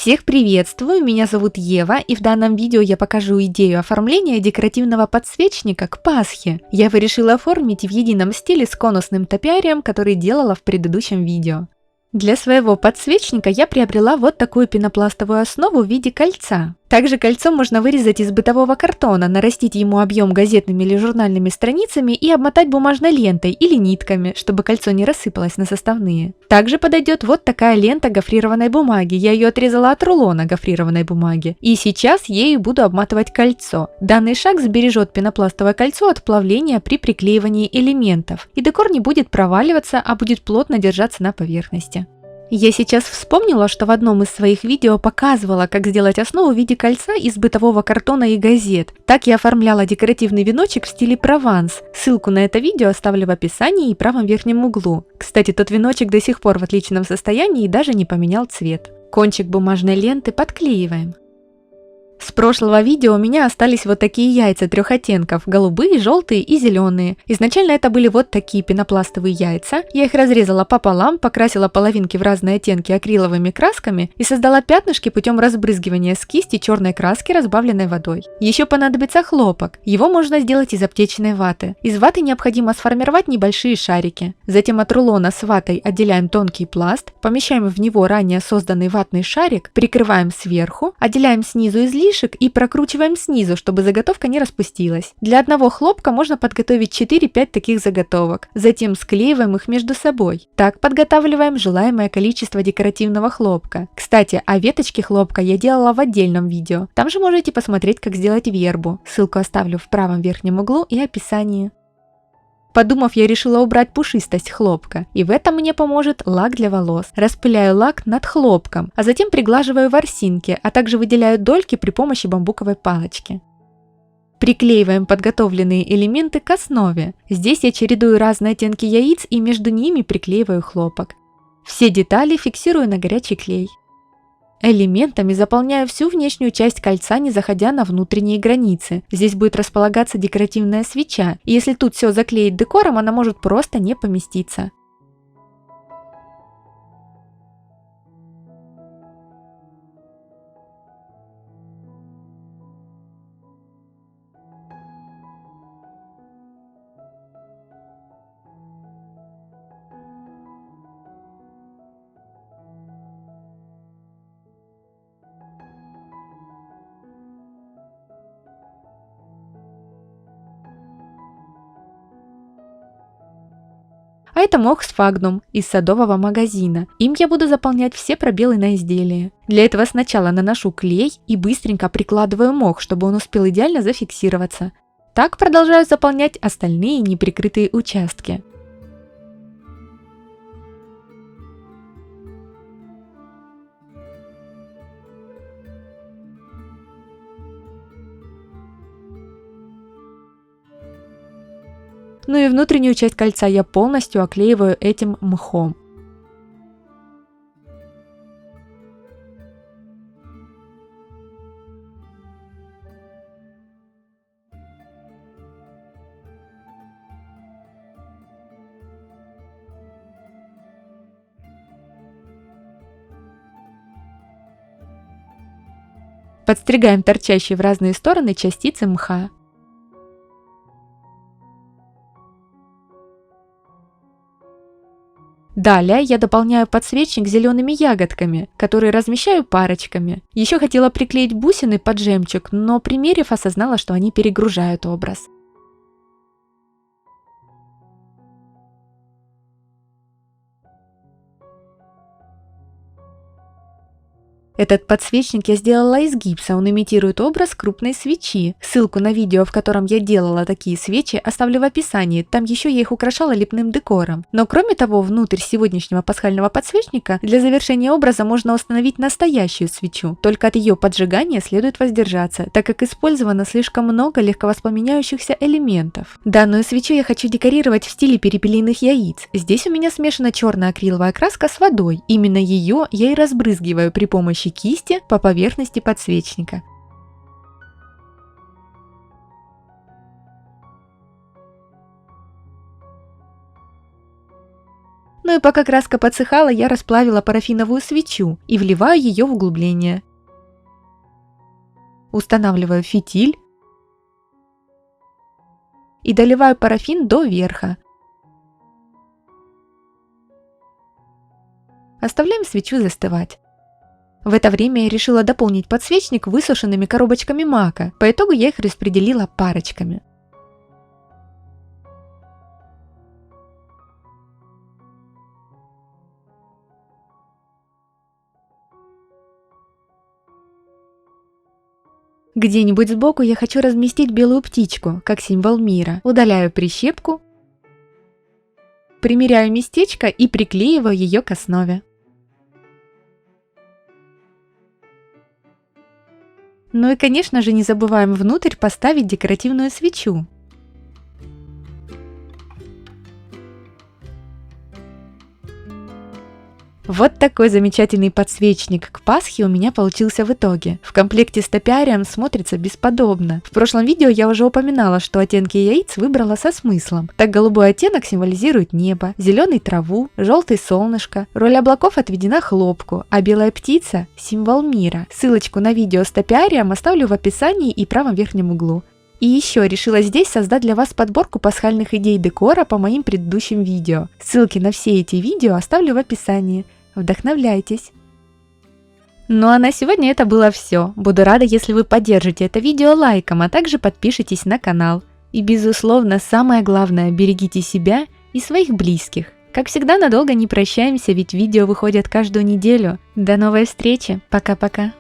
Всех приветствую, меня зовут Ева, и в данном видео я покажу идею оформления декоративного подсвечника к Пасхе. Я его решила оформить в едином стиле с конусным топиарием, который делала в предыдущем видео. Для своего подсвечника я приобрела вот такую пенопластовую основу в виде кольца. Также кольцо можно вырезать из бытового картона, нарастить ему объем газетными или журнальными страницами и обмотать бумажной лентой или нитками, чтобы кольцо не рассыпалось на составные. Также подойдет вот такая лента гофрированной бумаги. Я ее отрезала от рулона гофрированной бумаги. И сейчас ею буду обматывать кольцо. Данный шаг сбережет пенопластовое кольцо от плавления при приклеивании элементов. И декор не будет проваливаться, а будет плотно держаться на поверхности. Я сейчас вспомнила, что в одном из своих видео показывала, как сделать основу в виде кольца из бытового картона и газет. Так я оформляла декоративный веночек в стиле Прованс. Ссылку на это видео оставлю в описании и правом верхнем углу. Кстати, тот веночек до сих пор в отличном состоянии и даже не поменял цвет. Кончик бумажной ленты подклеиваем. С прошлого видео у меня остались вот такие яйца трех оттенков – голубые, желтые и зеленые. Изначально это были вот такие пенопластовые яйца. Я их разрезала пополам, покрасила половинки в разные оттенки акриловыми красками и создала пятнышки путем разбрызгивания с кисти черной краски, разбавленной водой. Еще понадобится хлопок. Его можно сделать из аптечной ваты. Из ваты необходимо сформировать небольшие шарики. Затем от рулона с ватой отделяем тонкий пласт, помещаем в него ранее созданный ватный шарик, прикрываем сверху, отделяем снизу излишек и прокручиваем снизу, чтобы заготовка не распустилась. Для одного хлопка можно подготовить 4-5 таких заготовок. Затем склеиваем их между собой. Так подготавливаем желаемое количество декоративного хлопка. Кстати, о веточке хлопка я делала в отдельном видео. Там же можете посмотреть, как сделать вербу. Ссылку оставлю в правом верхнем углу и описании. Подумав, я решила убрать пушистость хлопка, и в этом мне поможет лак для волос. Распыляю лак над хлопком, а затем приглаживаю ворсинки, а также выделяю дольки при помощи бамбуковой палочки. Приклеиваем подготовленные элементы к основе. Здесь я чередую разные оттенки яиц и между ними приклеиваю хлопок. Все детали фиксирую на горячий клей. Элементами заполняю всю внешнюю часть кольца, не заходя на внутренние границы. Здесь будет располагаться декоративная свеча, и если тут все заклеить декором, она может просто не поместиться. А это мох сфагнум из садового магазина. Им я буду заполнять все пробелы на изделии. Для этого сначала наношу клей и быстренько прикладываю мох, чтобы он успел идеально зафиксироваться. Так продолжаю заполнять остальные неприкрытые участки. Ну и внутреннюю часть кольца я полностью оклеиваю этим мхом. Подстригаем торчащие в разные стороны частицы мха. Далее я дополняю подсвечник зелеными ягодками, которые размещаю парочками. Еще хотела приклеить бусины под жемчуг, но примерив, осознала, что они перегружают образ. Этот подсвечник я сделала из гипса, он имитирует образ крупной свечи. Ссылку на видео, в котором я делала такие свечи, оставлю в описании, там еще я их украшала лепным декором. Но кроме того, внутрь сегодняшнего пасхального подсвечника для завершения образа можно установить настоящую свечу, только от ее поджигания следует воздержаться, так как использовано слишком много легковоспламеняющихся элементов. Данную свечу я хочу декорировать в стиле перепелиных яиц. Здесь у меня смешана черная акриловая краска с водой, именно ее я и разбрызгиваю при помощи кисти по поверхности подсвечника. Ну и пока краска подсыхала, я расплавила парафиновую свечу и вливаю ее в углубление. Устанавливаю фитиль и доливаю парафин до верха. Оставляем свечу застывать. В это время я решила дополнить подсвечник высушенными коробочками мака. По итогу я их распределила парочками. Где-нибудь сбоку я хочу разместить белую птичку, как символ мира. Удаляю прищепку, примеряю местечко и приклеиваю ее к основе. Ну и, конечно же, не забываем внутрь поставить декоративную свечу. Вот такой замечательный подсвечник к Пасхе у меня получился в итоге. В комплекте с топиарием смотрится бесподобно. В прошлом видео я уже упоминала, что оттенки яиц выбрала со смыслом. Так голубой оттенок символизирует небо, зеленый траву, желтый солнышко. Роль облаков отведена хлопку, а белая птица – символ мира. Ссылочку на видео с топиарием оставлю в описании и правом верхнем углу. И еще решила здесь создать для вас подборку пасхальных идей декора по моим предыдущим видео. Ссылки на все эти видео оставлю в описании. Вдохновляйтесь! Ну а на сегодня это было все. Буду рада, если вы поддержите это видео лайком, а также подпишитесь на канал. И безусловно, самое главное, берегите себя и своих близких. Как всегда, надолго не прощаемся, ведь видео выходят каждую неделю. До новой встречи. Пока-пока.